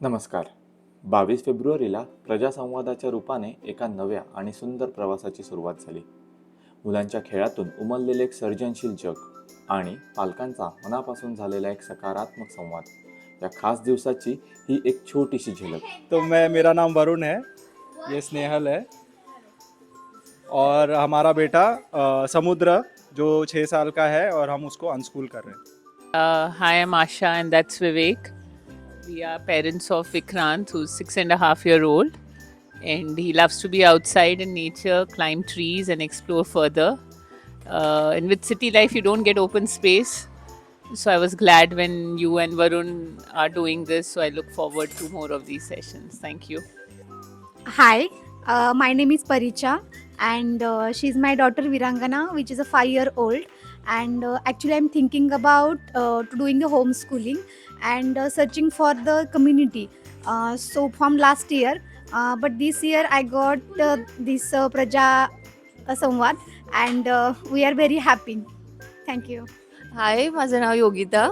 नमस्कार. 22 फेब्रुवारीला प्रजासंवादाच्या रूपाने एका नव्या आणि सुंदर प्रवासाची सुरुवात झाली. मुलांच्या खेळातून उमललेले एक सर्जनशील जग आणि पालकांचा मनापासून झालेला एक सकारात्मक संवाद. या खास दिवसाची ही एक छोटीशी झलक. तो मेरा नाम वरुण है, ये स्नेहल है और हमारा बेटा समुद्र जो 6 साल का है और हम उसको अनस्कूल कर रहे हैं. Hi, I'm Asha, and that's Vivek. We are parents of Vikrant, who's 6.5-year-old, and he loves to be outside in nature, climb trees, and explore further. And with city life, you don't get open space. So I was glad when you and Varun are doing this. So I look forward to more of these sessions. Thank you. Hi, my name is Paricha, and she's my daughter Virangana, which is a 5-year-old. And actually, I'm thinking about to doing the homeschooling and searching for the community. So from last year, but this year I got this Praja Samvad, and we are very happy. Thank you. हाय, माझं नाव योगिता.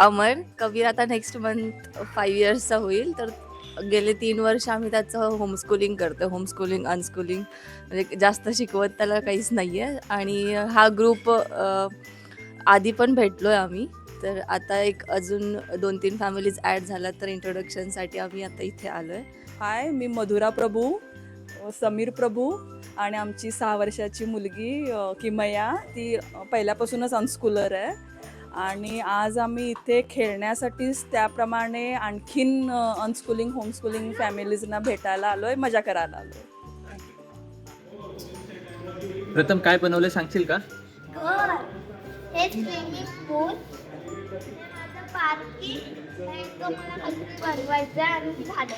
अमर कबीर आता next month 5 इयर्सचा होईल. तर गेले 3 वर्ष आम्ही त्याचं homeschooling करतो. Homeschooling unschooling म्हणजे जास्त शिकवत त्याला काहीच नाही आहे. आणि हा ग्रुप आधी पण भेटलो आहे आम्ही. तर आता एक अजून 2-3 फॅमिलीज ॲड झाल्या. तर इंट्रोडक्शनसाठी आम्ही आता इथे आलो आहे. हाय, मी मधुरा प्रभू, समीर प्रभू आणि आमची 6 वर्षाची मुलगी किमया, ती पहिल्यापासूनच अनस्कूलर आहे. आणि आज आम्ही इथे खेळण्यासाठीच त्याप्रमाणे आणखीन अनस्कूलिंग होमस्कूलिंग फॅमिलीजना भेटायला आलो आहे, मजा करायला आलो आहे. प्रथम काय बनवलं सांगशील का? घर हे स्विमिंग पूल माझं पार्किंग हे तो मला काहीतरी बनवायचं आहे आणि झालं.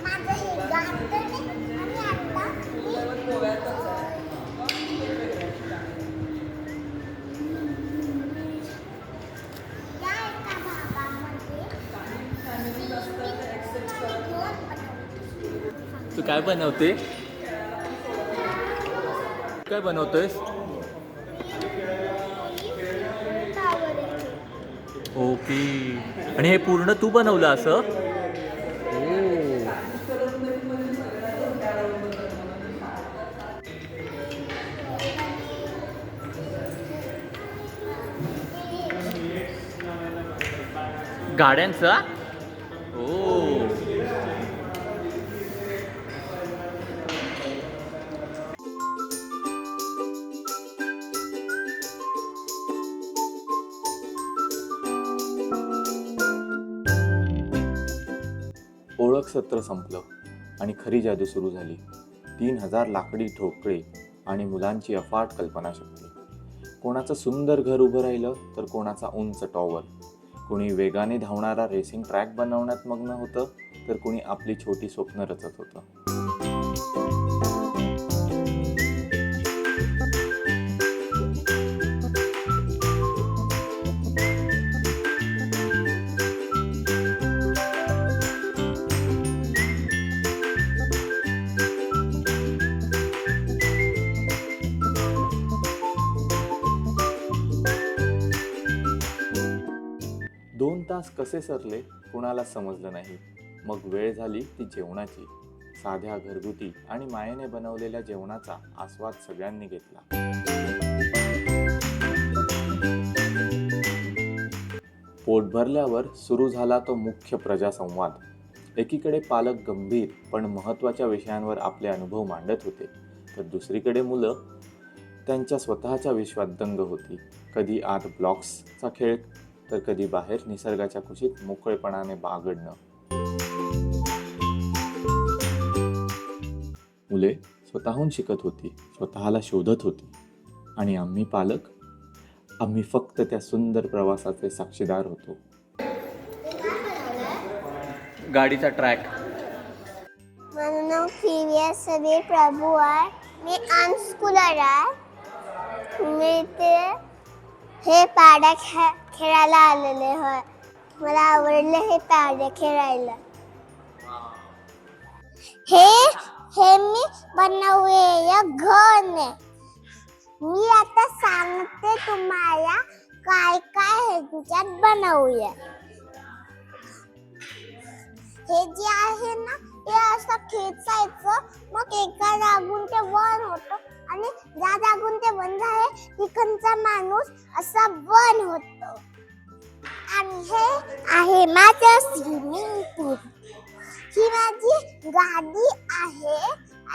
माझं हे गार्डन आहे आणि आता या एका भागामध्ये तू काय बनवते? काय बनवतोयस? ओके. आणि हे पूर्ण तू बनवलं असं? गाड्यांचा? ओ. ओळख सत्र संपलं आणि खरी जादू सुरू झाली. 3000 लाकडी ठोकळे आणि मुलांची अफाट कल्पनाशक्ती. कोणाचं सुंदर घर उभं राहिलं तर कोणाचा उंच टॉवर. कोणी वेगाने धावणारा रेसिंग ट्रॅक बनवण्यात मग्न होतं तर कोणी आपली छोटी स्वप्न रचत होतं. दोन तास कसे सरले कुणाला समजलं नाही. मग वेळ झाली ती जेवणाची. साध्या घरगुती आणि मायेने बनवलेल्या जेवणाचा आस्वाद सगळ्यांनी घेतला. पोट भरल्यावर सुरू झाला तो मुख्य प्रजासंवाद. एकीकडे पालक गंभीर पण महत्त्वाच्या विषयांवर आपले अनुभव मांडत होते, तर दुसरीकडे मुलं त्यांच्या स्वतःच्या विश्वात दंग होती. कधी आत ब्लॉक्सचा खेळ तर कधी बाहेर निसर्गाच्या कुशीत मोकळेपणाने बागडणं. मुले स्वतःहून शिकत होती, स्वतःला शोधत होती आणि आम्ही पालक, आम्ही फक्त त्या सुंदर प्रवासाचे साक्षीदार होतो. गाडीचा ट्रॅक. माझं नाव समीर प्रभू आहे. मी अनस्कूलर आहे. मी ते हे पाड्या खेळायला आलेले होय. मला आवडले हे पाड्या खेळायला. हे मी बनवलेलं घर आहे. मग ते तुम्हाला काय काय ह्याच्यात बनवूया. हे जे आहे ना ते असं खेचायचं, मग एका जागून ते वन होतं आणि ज्या जागून ते बंद आहे तिकडचा माणूस असा वन होतो. आणि हे आहे माझं स्विमिंग पूल. ही माझी गाडी आहे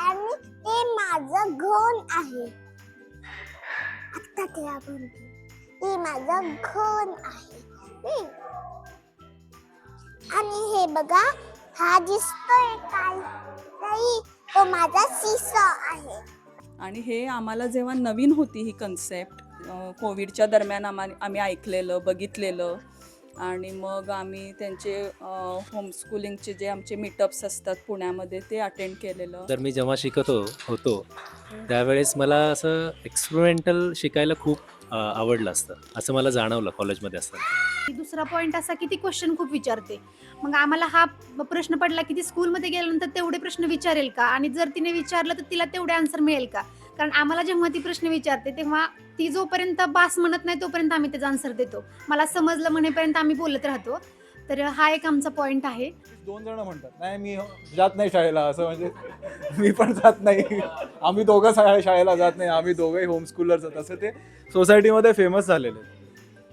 आणि ते माझं घर आहे. आता त्याला म्हणते ते माझं घर आहे. आणि हे बघा, हा दिसतोय काय नाही, तो माझा सीसॉ आहे. आणि हे आम्हाला जेव्हा नवीन होती ही कन्सेप्ट, कोविडच्या दरम्यान आम्ही ऐकलेलं, बघितलेलं, आणि मग आम्ही त्यांचे होमस्कूलिंगचे जे आमचे मीटअप्स असतात पुण्यामध्ये ते अटेंड केलेलं. तर मी जेव्हा शिकत होतो त्यावेळेस मला असं एक्सपेरिमेंटल शिकायला खूप आवडलं असतं, असं मला जाणवलं कॉलेजमध्ये असताना. दुसरा पॉईंट असा की ती क्वेश्चन खूप विचारते. मग आम्हाला हा प्रश्न पडला की ती स्कूलमध्ये गेल्यानंतर तेवढे प्रश्न विचारेल का, आणि जर तिने विचारलं तर तिला तेवढे आन्सर मिळेल का. कारण आम्हाला जेव्हा ती प्रश्न विचारते तेव्हा ती जोपर्यंत बास म्हणत नाही तोपर्यंत आम्ही त्याचा आन्सर देतो. मला समजलं म्हणेपर्यंत आम्ही बोलत राहतो. तर हा एक आमचा पॉईंट आहे. 2 जण म्हणतात नाही मी जात नाही शाळेला, असं म्हणजे मी पण जात नाही, आम्ही दोघं शाळेला जात नाही, आम्ही दोघंही होमस्कूलर्स आहोत, असं ते सोसायटीमध्ये फेमस झालेले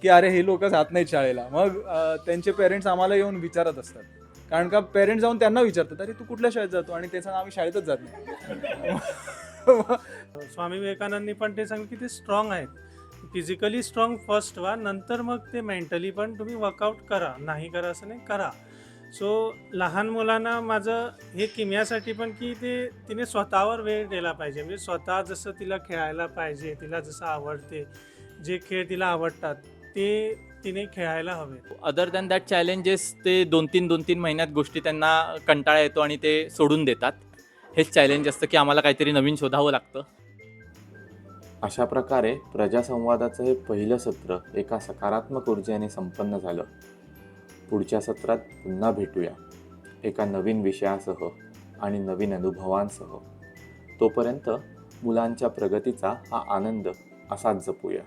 की अरे हे लोक जात नाहीत शाळेला. मग त्यांचे पेरेंट्स आम्हाला येऊन विचारत असतात, कारण का पेरेंट्स जाऊन त्यांना विचारतात अरे तू कुठल्या शाळेत जातो, आणि ते सांगा आम्ही शाळेतच जात नाही. स्वामी विवेकानंदनी पण ते सांगितलं की ते स्ट्रॉंग आहेत, फिजिकली स्ट्रॉंग फर्स्ट व्हा, नंतर मग ते मेंटली पण तुम्ही वर्कआउट करा, नाही करा असं नाही, करा. सो लहान मुलांना माझं हे किम्यासाठी पण की तिने स्वतःवर वेळ दिला पाहिजे, म्हणजे स्वतः जसं तिला खेळायला पाहिजे, तिला जसं आवडते, जे खेळ तिला आवडतात ते तिने खेळायला हवे. अदर दॅन दॅट चॅलेंजेस, ते 2-3 महिन्यात गोष्टी त्यांना कंटाळा येतो आणि ते सोडून देतात. हेच चॅलेंज असतं की आम्हाला काहीतरी नवीन शोधावं लागतं. अशा प्रकारे प्रजासंवादाचं हे पहिलं सत्र एका सकारात्मक ऊर्जेने संपन्न झालं. पुढच्या सत्रात पुन्हा भेटूया एका नवीन विषयासह आणि नवीन अनुभवांसह. तोपर्यंत मुलांच्या प्रगतीचा हा आनंद असाच जपूया.